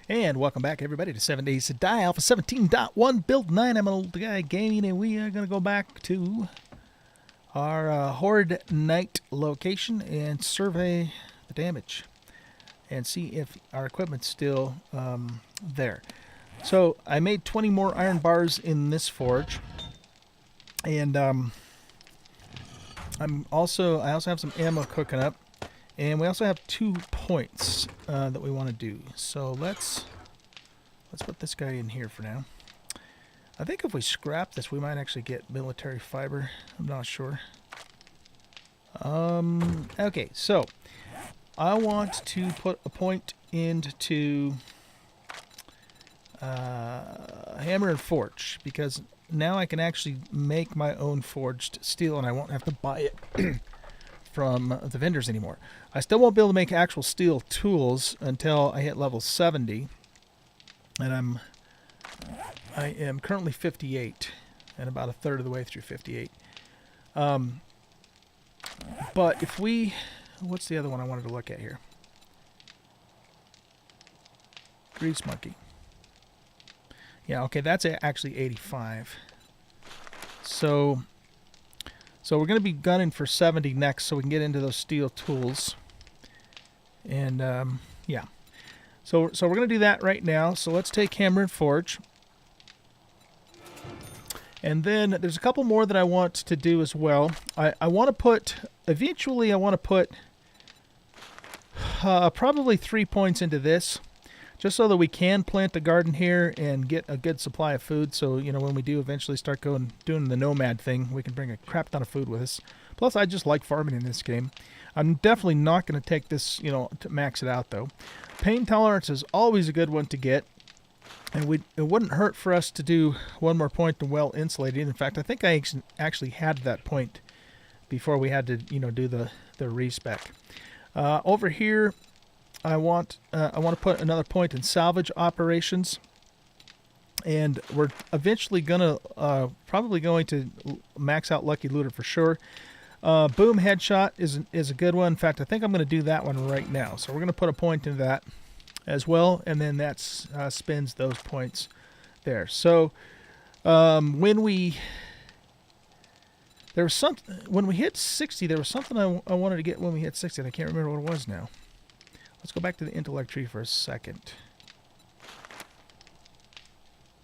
And welcome back, everybody, to 7 Days to Die, Alpha 17.1, Build 9. I'm an old guy gaming, and we are going to go back to our Horde Night location and survey the damage and see if our equipment's still there. So I made 20 more iron bars in this forge, and I also have some ammo cooking up. And we also have 2 points that we want to do. So let's put this guy in here for now. I think if we scrap this, we might actually get military fiber. I'm not sure. Okay, so I want to put a point into Hammer and Forge, because now I can actually make my own forged steel, and I won't have to buy it from the vendors anymore. I still won't be able to make actual steel tools until I hit level 70, and I am currently 58 and about a third of the way through 58. But if we, what's the other one I wanted to look at here? Grease monkey. Yeah, okay, that's actually 85. So we're going to be gunning for 70 next, so we can get into those steel tools. And yeah, so we're going to do that right now. So let's take Hammer and Forge. And then there's a couple more that I want to do as well. I want to put, eventually I want to put probably 3 points into this, just so that we can plant a garden here and get a good supply of food. So, you know, when we do eventually start doing the nomad thing, we can bring a crap ton of food with us. Plus, I just like farming in this game. I'm definitely not going to take this, you know, to max it out, though. Pain tolerance is always a good one to get. And it wouldn't hurt for us to do one more point to well insulated. In fact, I think I actually had that point before we had to, you know, do the respec. Over here, I want to put another point in salvage operations, and we're eventually probably going to max out Lucky Looter for sure. Boom headshot is a good one. In fact, I think I'm going to do that one right now. So we're going to put a point into that as well, and then that spends those points there. So when we hit 60, there was something I wanted to get when we hit 60, and I can't remember what it was now. Let's go back to the intellect tree for a second.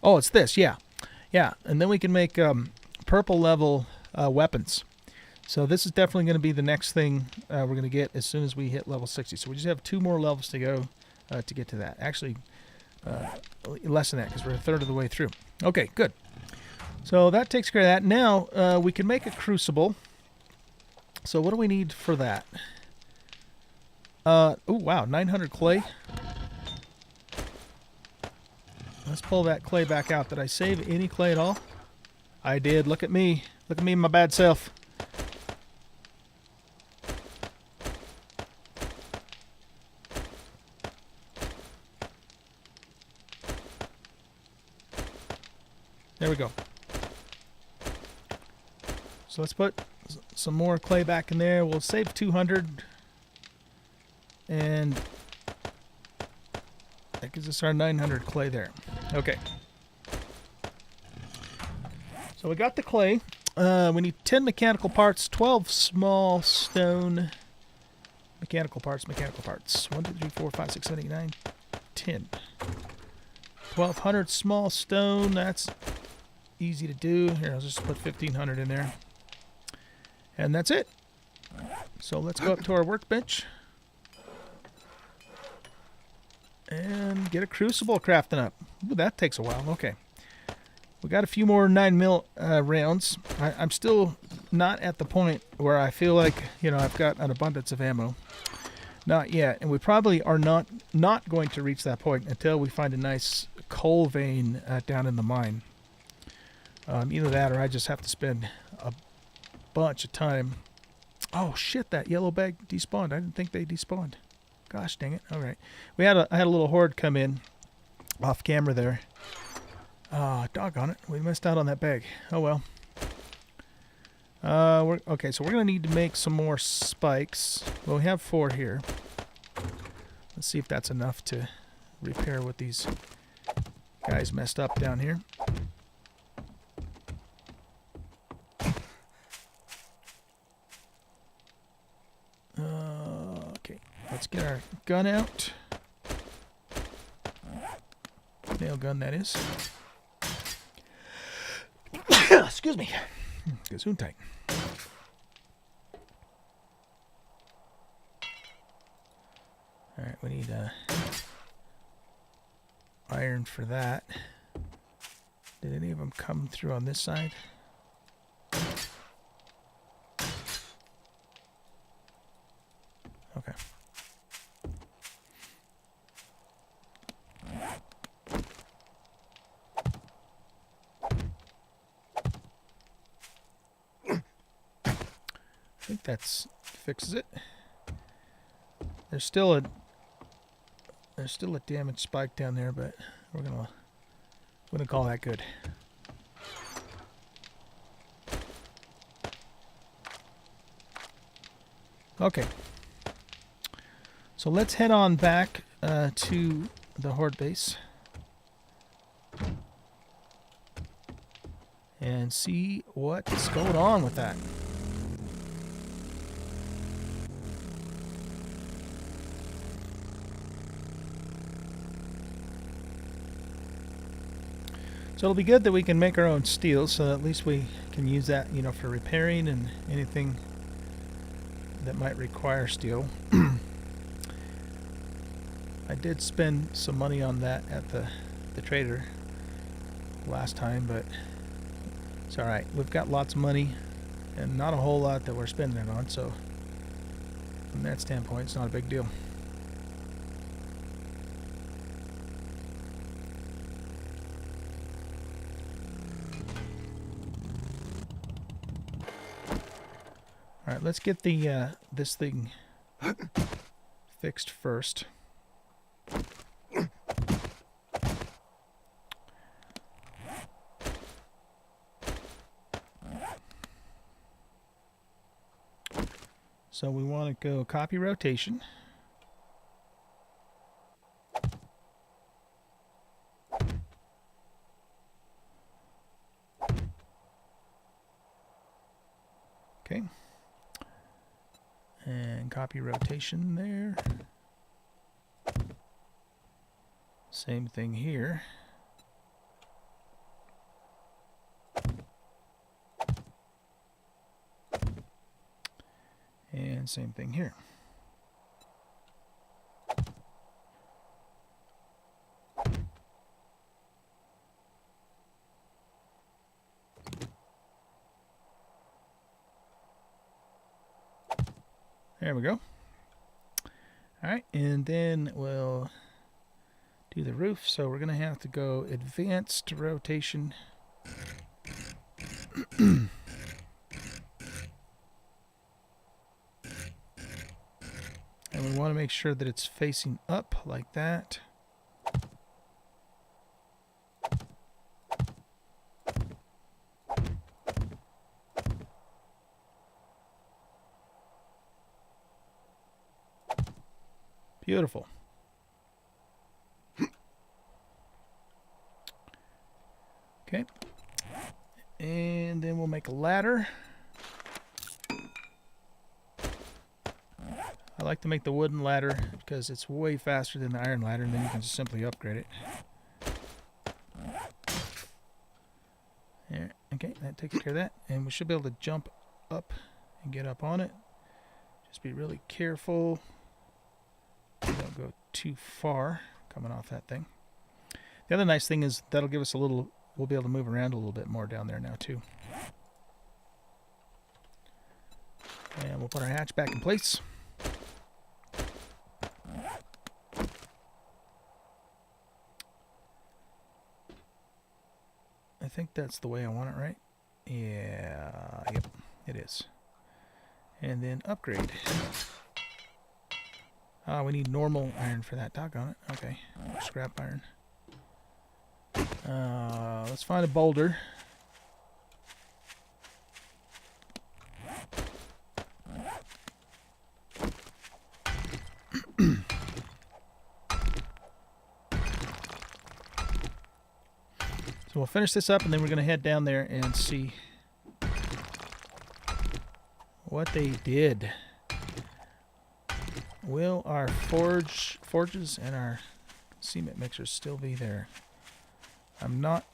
Oh, it's this, yeah. Yeah, and then we can make purple level weapons. So this is definitely going to be the next thing we're going to get as soon as we hit level 60. So we just have 2 more levels to go to get to that. Actually, less than that, because we're a third of the way through. Okay, good. So that takes care of that. Now, we can make a crucible. So what do we need for that? Oh, wow, 900 clay. Let's pull that clay back out. Did I save any clay at all? I did. Look at me. Look at me, my bad self. There we go. So let's put some more clay back in there. We'll save 200. And that gives us our 900 clay there. Okay. So we got the clay. We need 10 mechanical parts, 12 small stone mechanical parts. 1, 2, 3, 4, 5, 6, 7, 8, 9, 10. 1,200 small stone. That's easy to do. Here, I'll just put 1,500 in there. And that's it. So let's go up to our workbench and get a crucible crafting up. Ooh, that takes a while. Okay. We got a few more 9mm rounds. I'm still not at the point where I feel like, you know, I've got an abundance of ammo. Not yet. And we probably are not going to reach that point until we find a nice coal vein down in the mine. Either that or I just have to spend a bunch of time. Oh, shit, that yellow bag despawned. I didn't think they despawned. Gosh dang it. All right. I had a little horde come in off camera there. Doggone it. We missed out on that bag. Oh, well. Okay, so we're going to need to make some more spikes. Well, we have 4 here. Let's see if that's enough to repair what these guys messed up down here. Okay, let's get our gun out. Nail gun, that is. Excuse me. Gesundheit. Alright, we need iron for that. Did any of them come through on this side? Okay. I think that's fixes it. There's still a damaged spike down there, but we're gonna call that good. Okay. So let's head on back to the Horde base and see what's going on with that. So it'll be good that we can make our own steel, so at least we can use that, you know, for repairing and anything that might require steel. I did spend some money on that at the trader last time, but it's alright. We've got lots of money and not a whole lot that we're spending it on, so from that standpoint, it's not a big deal. Alright, let's get the this thing fixed first. So we want to go copy rotation. Okay. And copy rotation there. Same thing here. And same thing here. There we go. Alright, and then we'll do the roof. So we're going to have to go advanced rotation. And we want to make sure that it's facing up like that. Beautiful. Okay. And then we'll make a ladder. I like to make the wooden ladder because it's way faster than the iron ladder, and then you can just simply upgrade it. There. Okay, that takes care of that. And we should be able to jump up and get up on it. Just be really careful. Don't go too far coming off that thing. The other nice thing is that'll give us a little, we'll be able to move around a little bit more down there now too. And we'll put our hatch back in place. I think that's the way I want it, right? Yeah, yep, it is. And then upgrade. We need normal iron for that. Doggone it. Okay, scrap iron. Let's find a boulder. So we'll finish this up, and then we're going to head down there and see what they did. Will our forges and our cement mixers still be there? I'm not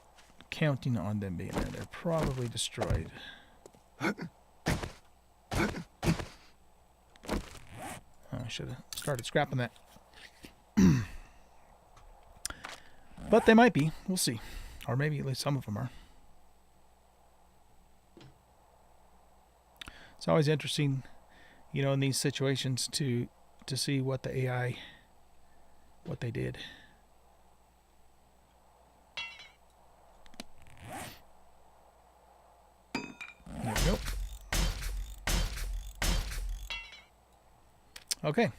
counting on them being there. They're probably destroyed. Oh, I should have started scrapping that. But they might be. We'll see. Or maybe at least some of them are. It's always interesting, you know, in these situations to see what the AI, what they did. There we go. Okay.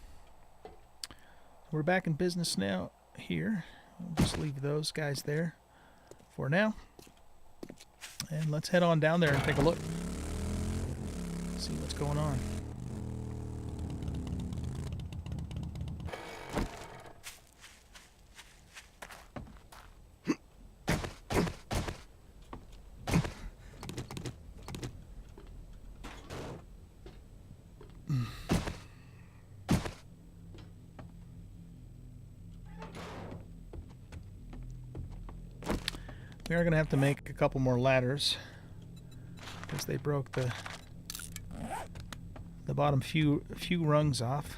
We're back in business now here. We'll just leave those guys there for now. And let's head on down there and take a look. See what's going on. We are going to have to make a couple more ladders because they broke the bottom few rungs off.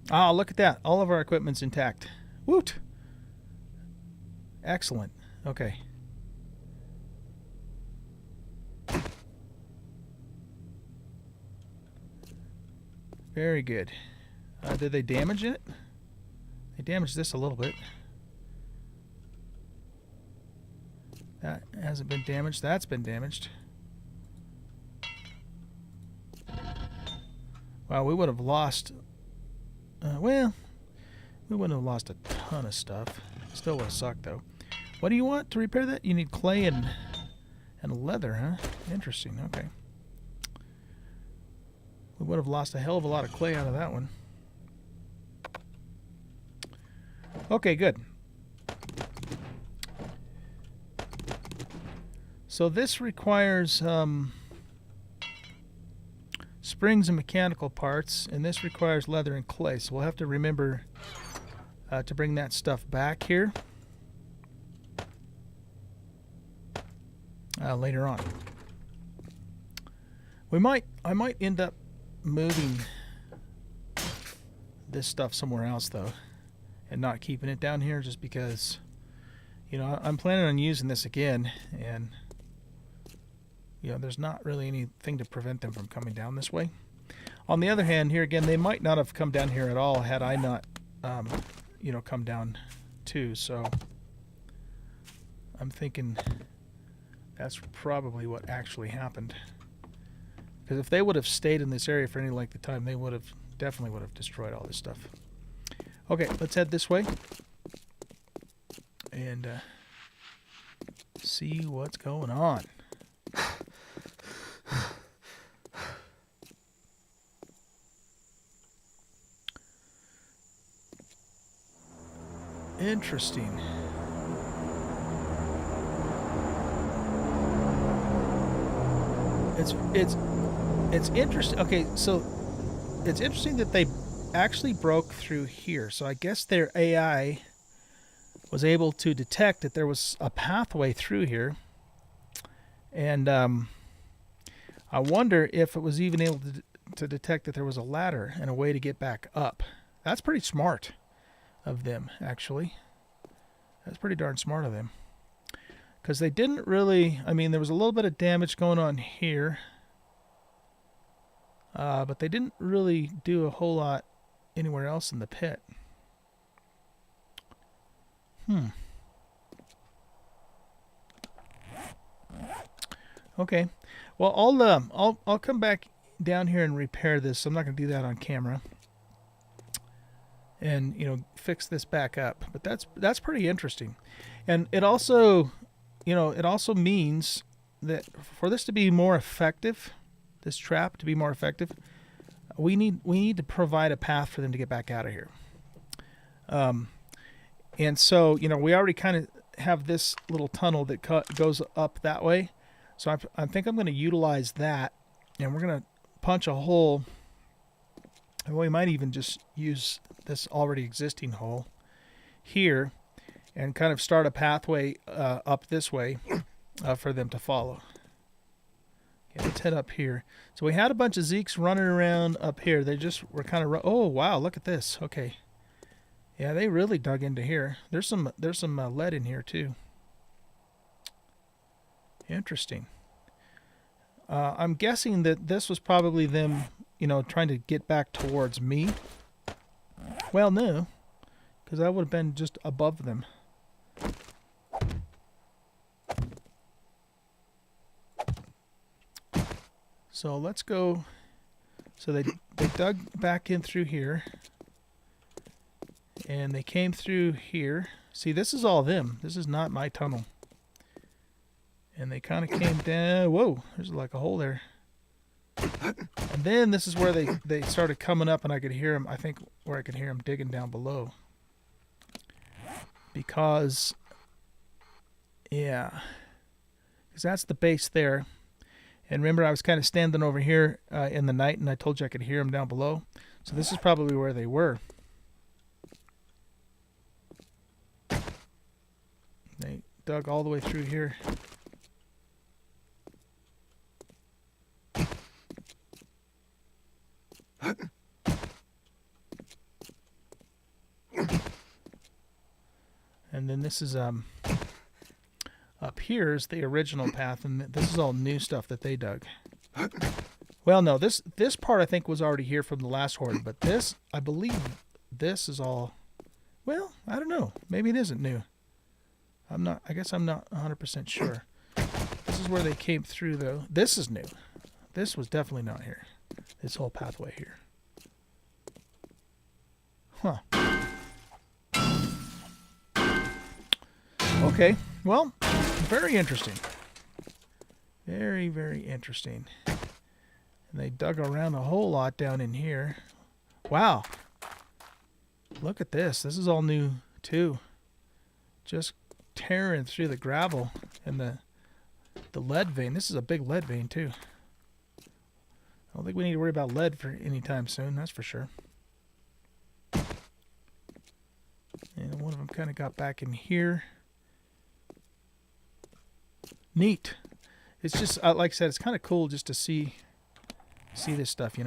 Ah, look at that. All of our equipment's intact. Woot! Excellent. Okay. Very good. Did they damage it? They damaged this a little bit. That hasn't been damaged. That's been damaged. Wow, we would have lost... well, we wouldn't have lost a ton of stuff. Still would have sucked, though. What do you want to repair that? You need clay and leather, huh? Interesting. Okay. We would have lost a hell of a lot of clay out of that one. Okay, good. So this requires springs and mechanical parts, and this requires leather and clay. So we'll have to remember to bring that stuff back here later on. I might end up moving this stuff somewhere else though, and not keeping it down here, just because, you know, I'm planning on using this again, and you know, there's not really anything to prevent them from coming down this way. On the other hand, here again, they might not have come down here at all had I not you know, come down too. So I'm thinking that's probably what actually happened, because if they would have stayed in this area for any length of time, they would have definitely would have destroyed all this stuff. Okay, let's head this way and see what's going on. Interesting. It's interesting. Okay, so it's interesting that they actually broke through here. So I guess their AI was able to detect that there was a pathway through here, and I wonder if it was even able to detect that there was a ladder and a way to get back up. That's pretty smart of them, actually. That's pretty darn smart of them, because they didn't really, I mean, there was a little bit of damage going on here, but they didn't really do a whole lot anywhere else in the pit. Okay, well, I'll come back down here and repair this. I'm not going to do that on camera, and, you know, fix this back up. But that's pretty interesting. And it also, it also means that for this to be more effective, this trap to be more effective, we need to provide a path for them to get back out of here. And so, we already kind of have this little tunnel that goes up that way. So I think I'm going to utilize that, and we're going to punch a hole. And we might even just use this already existing hole here and kind of start a pathway up this way for them to follow. Okay, let's head up here. So we had a bunch of Zeeks running around up here. They just were kind of... Oh, wow, look at this. Okay. Yeah, they really dug into here. There's some lead in here, too. Interesting. I'm guessing that this was probably them, trying to get back towards me. Well, no, because I would have been just above them. So let's go. So they dug back in through here. And they came through here. See, this is all them. This is not my tunnel. And they kind of came down. Whoa, there's like a hole there. And then this is where they started coming up, and I could hear them. I think where I could hear them digging down below. Because, yeah. Because that's the base there. And remember, I was kind of standing over here in the night, and I told you I could hear them down below. So this is probably where they were. They dug all the way through here. And then this is up here is the original path, and this is all new stuff that they dug. Well, no, this part I think was already here from the last horde, but this, I believe, this is all. Well, I don't know. Maybe it isn't new. I guess I'm not 100% sure. This is where they came through, though. This is new. This was definitely not here. This whole pathway here. Huh. Okay. Well, very interesting. Very, very interesting. And they dug around a whole lot down in here. Wow. Look at this. This is all new, too. Just tearing through the gravel and the lead vein. This is a big lead vein, too. I don't think we need to worry about lead for any time soon, that's for sure. And one of them kind of got back in here. Neat. It's just, like I said, it's kind of cool just to see this stuff,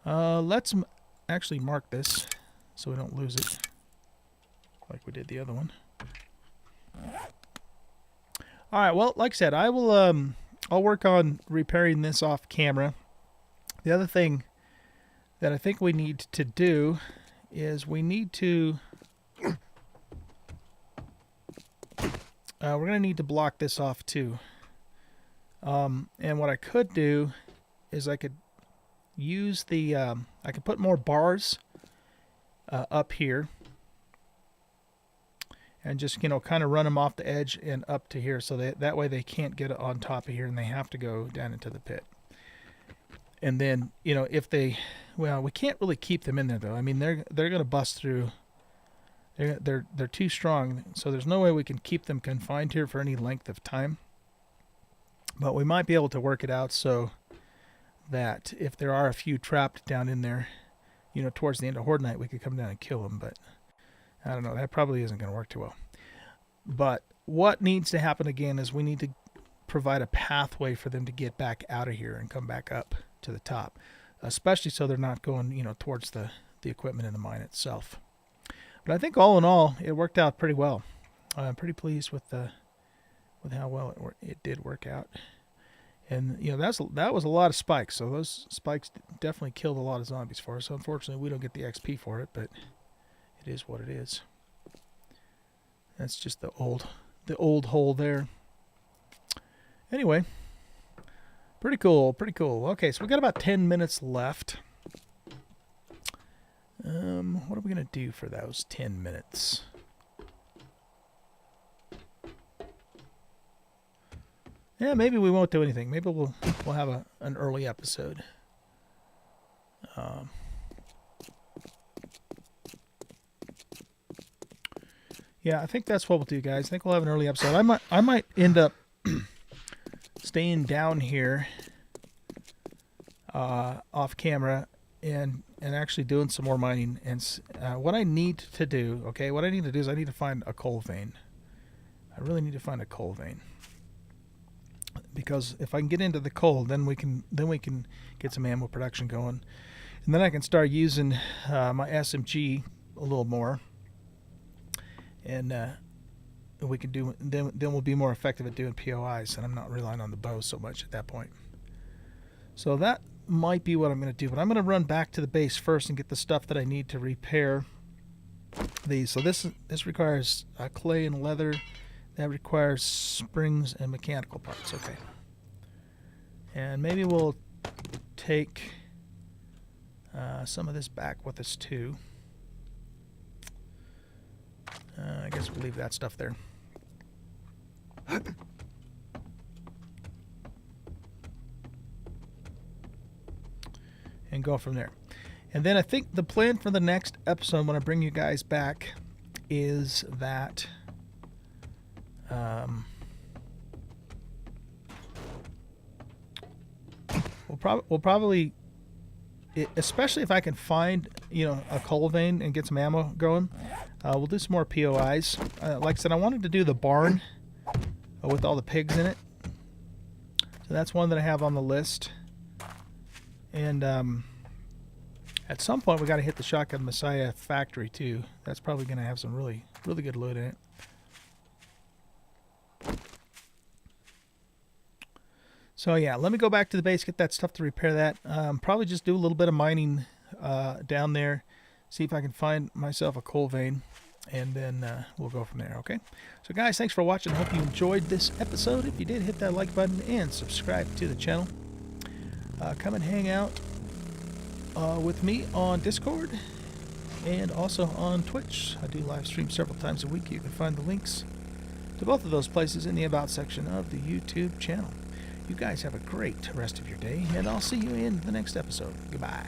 Let's actually mark this so we don't lose it like we did the other one. All right, well, like I said, I will I'll work on repairing this off camera. The other thing that I think we need to do is we need to we're going to need to block this off too. And what I could do is I could use the I could put more bars up here and just kind of run them off the edge and up to here, so that way they can't get on top of here and they have to go down into the pit. And then if they, well, we can't really keep them in there though. I mean, they're going to bust through. They're too strong, so there's no way we can keep them confined here for any length of time. But we might be able to work it out so that if there are a few trapped down in there, towards the end of Horde Night, we could come down and kill them. But I don't know. That probably isn't going to work too well. But what needs to happen again is we need to provide a pathway for them to get back out of here and come back up to the top, especially so they're not going, towards the equipment in the mine itself. But I think all in all, it worked out pretty well. I'm pretty pleased with how well it did work out. And that was a lot of spikes. So those spikes definitely killed a lot of zombies for us. Unfortunately, we don't get the XP for it, but it is what it is. That's just the old hole there. Anyway, pretty cool, pretty cool. Okay, so we got about 10 minutes left. What are we gonna do for those 10 minutes? Yeah, maybe we won't do anything. Maybe we'll have an early episode. Yeah, I think that's what we'll do, guys. I think we'll have an early episode. I might end up staying down here off camera and actually doing some more mining. And what I need to do, okay, what I need to do is I need to find a coal vein. I really need to find a coal vein, because if I can get into the coal, then we can get some ammo production going, and then I can start using my SMG a little more, and we can do then we'll be more effective at doing POIs, and I'm not relying on the bow so much at that point. So that might be what I'm going to do, but I'm going to run back to the base first and get the stuff that I need to repair these. So this requires clay and leather. That requires springs and mechanical parts. Okay. And maybe we'll take some of this back with us too. I guess we'll leave that stuff there. And go from there. And then I think the plan for the next episode, when I bring you guys back, is that we'll probably, especially if I can find a coal vein and get some ammo going, we'll do some more POIs. Like I said, I wanted to do the barn with all the pigs in it, so that's one that I have on the list. And at some point we got to hit the Shotgun Messiah factory too. That's probably going to have some really good loot in it. So yeah, let me go back to the base, get that stuff to repair that. Probably just do a little bit of mining down there, see if I can find myself a coal vein, and then we'll go from there, okay? So guys, thanks for watching. I hope you enjoyed this episode. If you did, hit that like button and subscribe to the channel. Come and hang out with me on Discord and also on Twitch. I do live stream several times a week. You can find the links to both of those places in the About section of the YouTube channel. You guys have a great rest of your day, and I'll see you in the next episode. Goodbye.